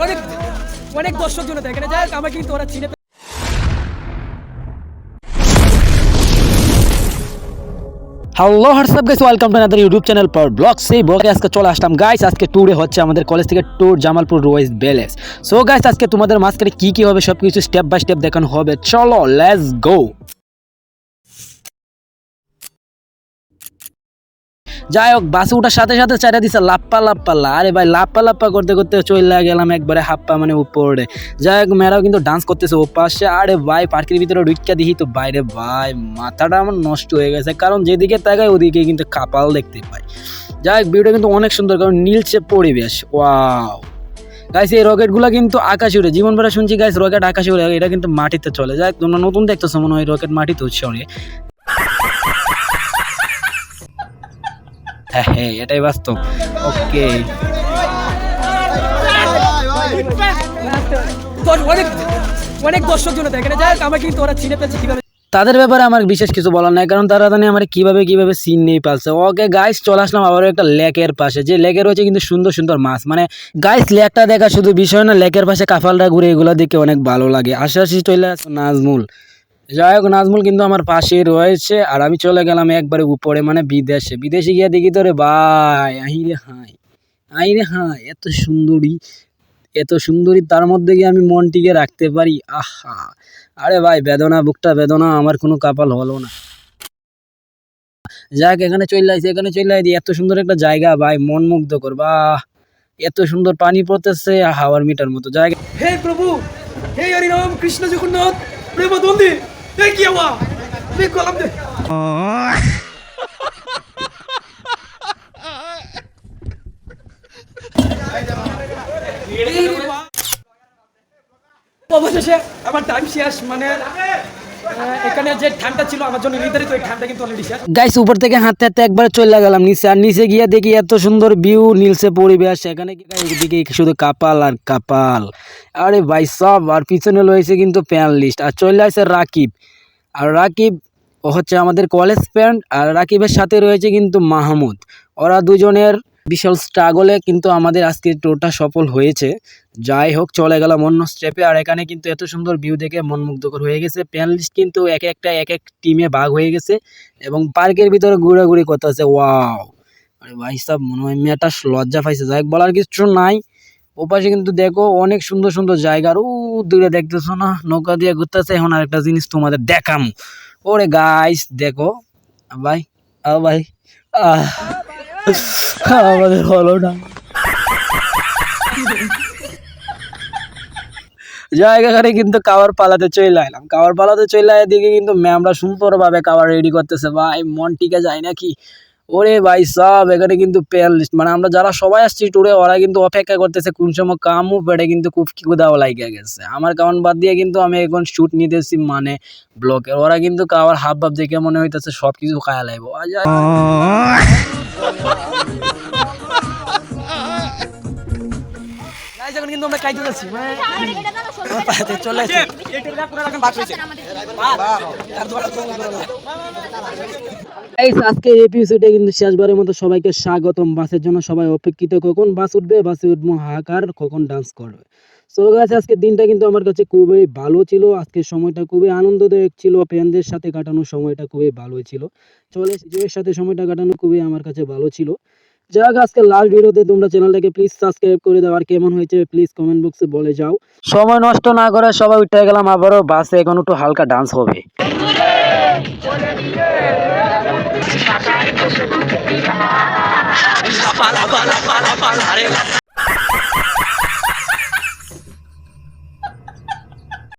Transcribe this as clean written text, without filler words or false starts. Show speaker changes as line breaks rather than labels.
অনেক অনেক দর্শক জন এখানে যাই আমাকে কিন্তু ওরা চিনে
hello WhatsApp guys, welcome to another YouTube channel পর ব্লগ। সেই ব্লগে আজকে চলে আসলাম গাইস। আজকে ট্যুরে হচ্ছে আমাদের কলেজ থেকে ট্যুর জামালপুর রোয়েস ব্যালেন্স। সো গাইস, আজকে তোমাদের মাঝখানে কি হবে সব কিছু স্টেপ বাই স্টেপ দেখানো হবে। চলো লেটস গো। যাই হোক, বাসে ওঠার সাথে সাথে চাইটা দিছে লাপ্পা লাপ্পা। আরে ভাই, লাপ্পা লাপ্পা করতে করতে চলে গেলাম একবারে হাপ্পা মানে উপরে। যাই হোক, মেয়েরাও কিন্তু ডান্স করতেছে ও পাশে। আরে ভাই, পার্কের ভিতরে ঢুকিয়া দেখি তো বাইরে ভাই মাথাটা আমার নষ্ট হয়ে গেছে, কারণ যেদিকে তাকাই ওদিকে কিন্তু কাপাল দেখতে পাই। যাই হোক, ভিউটা কিন্তু অনেক সুন্দর, কারণ নীলচে পরিবেশ। ওয়াও গাইস, এই রকেটগুলো কিন্তু আকাশে উড়ে। জীবন ভরা শুনছি গাইস রকেট আকাশে উড়ে, এটা কিন্তু মাটিতে চলে যায়। তোমরা নতুন দেখতেছো মনে হয় রকেট মাটিতে উঠছে অনেক। হ্যাঁ হ্যাঁ, এটাই বাস্তব। ওকে,
অনেক অনেক দর্শক জন এখানে যাই আমাকে কিন্তু ওরা চিনে পেয়েছে কিভাবে।
তাদের ব্যাপারে আমার বিশেষ কিছু বলার নাই, কারণ তারা জানে আমার কিভাবে সিন নেই পালছে। ওকে গাইস, চলে আসলাম আবার একটা লেকের পাশে। যে লেকে রয়েছে কিন্তু সুন্দর সুন্দর মাছ। মানে গাইস, লেকটা দেখা শুধু বিষয় না, লেকের পাশে কাফালটা ঘুরে এগুলো দেখে অনেক ভালো লাগে। আশাশি চলে আসছে নাজমুল। যাই হোক, নাজমুল কিন্তু আমার পাশে রয়েছে, আর আমি চলে গেলাম একবারে উপরে মানে বিদেশে গিয়ে দেখি তোরে ভাই আইরে হাই এত সুন্দরী তার মধ্যে গিয়ে আমি মনটিকে রাখতে পারি। আহা, আরে ভাই বেদনা, বুকটা বেদনা, আমার কোনো কাপাল হলো না। যাক, এখানে চলে আইছি। এত সুন্দর একটা জায়গা ভাই, মন মুগ্ধ করবা। এত সুন্দর পানি পড়তেছে হাওয়ার মিটার মতো জায়গা।
হে প্রভু, হে হরি রাম কৃষ্ণ জগন্নাথ প্রেমানন্দে, এই কি হওয়া আমি কলম দে অবশেষে আমার টাইম শেষ। মানে এখানে যে ঠান্ডা ছিল আমার জন্য নির্ধারিত, এই ঠান্ডা কিন্তু অলরেডি শেষ।
গাইস, উপর থেকে হাঁটতে হাঁটতে একবার চলে গেলাম নিচে, আর নিচে গিয়ে দেখি এত সুন্দর ভিউ, নীলসে পরিবেশ। সেখানে এদিকে শুধু কাপাল আর কাপাল। আরে ভাই সব, আর পিছনে রয়েছে কিন্তু প্যানেলিস্ট, আর চলে আসছে রাকিব। আর রাকিব ও হচ্ছে আমাদের কলেজ ফ্রেন্ড, আর রাকিবের সাথে রয়েছে কিন্তু মাহমুদ। ওরা দুজনের বিশাল স্ট্রাগলে কিন্তু আমাদের আজকে ট্যুরটা সফল হয়েছে। যাই হোক, চলে গেলাম অন্য স্টেপে। আর এখানে কিন্তু এত সুন্দর ভিউ দেখে মন মুগ্ধকর হয়ে গেছে। প্যানেলিস্ট কিন্তু এক এক টিমে ভাগ হয়ে গেছে এবং পার্কের ভিতরে ঘোরাঘুরি করতেছে। ওয়াও, আরে ভাই সাহেব, মনে হয় মেয়েটা লজ্জা পাইছে। যাই হোক, বলার কিছু নাই। ওপাশে কিন্তু দেখো অনেক সুন্দর সুন্দর জায়গা, আর দূরে দেখতেছো না নৌকা দিয়ে ঘুরতেছে। এখন আর একটা জিনিস তোমাদের দেখাম। ওরে গাইস দেখো ভাই, ভাই আমাদের হলো না। জায়গাখানে কিন্তু কাবার পালাতে চলে দিকে কিন্তু ম্যামরা সুন্দর ভাবে কাবার রেডি করতেছে। ভাই মন টিকে যায় নাকি। ওরে ভাই সব, এখানে কিন্তু প্যানেলিস্ট মানে আমরা যারা সবাই আসছি টুরে, ওরা কিন্তু অপেক্ষা করতেছে কোন সময় কামু পেটে কিন্তু খুব ক্ষুধাও লাগিয়ে গেছে। আমার কারণ বাদ দিয়ে কিন্তু আমি এখন শুট নিতেছি মানে ব্লকের। ওরা কিন্তু কাবার হাব ভাব দেখে মনে হইতেছে সব কিছু খায়া লাগবো।
এখন কিন্তু আমরা খাইতে যাচ্ছি, চলে আসছি।
আজকে এপিসোডে কিন্তু শেষবারের মতো সবাইকে স্বাগতম। বাসের জন্য সবাই অপেক্ষিত, কখন বাস উঠবে, বাসে উঠবো হাহাকার, কখন ডান্স করবে। সো গাইস, আজকের দিনটা কিন্তু আমার কাছে খুবই ভালো ছিল। আজকের সময়টা খুবই আনন্দদায়ক ছিল। ফ্রেন্ডদের সাথে কাটানোর সময়টা খুবই ভালোই ছিল। চলে এর সাথে সময়টা কাটানো খুবই আমার কাছে ভালো ছিল। যাক, আজকে লাস্ট ভিডিওতে তোমরা চ্যানেলটাকে প্লিজ সাবস্ক্রাইব করে দাও, আর কেমন হয়েছে প্লিজ কমেন্ট বক্সে বলে যাও। সময় নষ্ট না করে সবাই উঠে গেলাম আবারও বাসে। এখন একটু হালকা ডান্স হবে।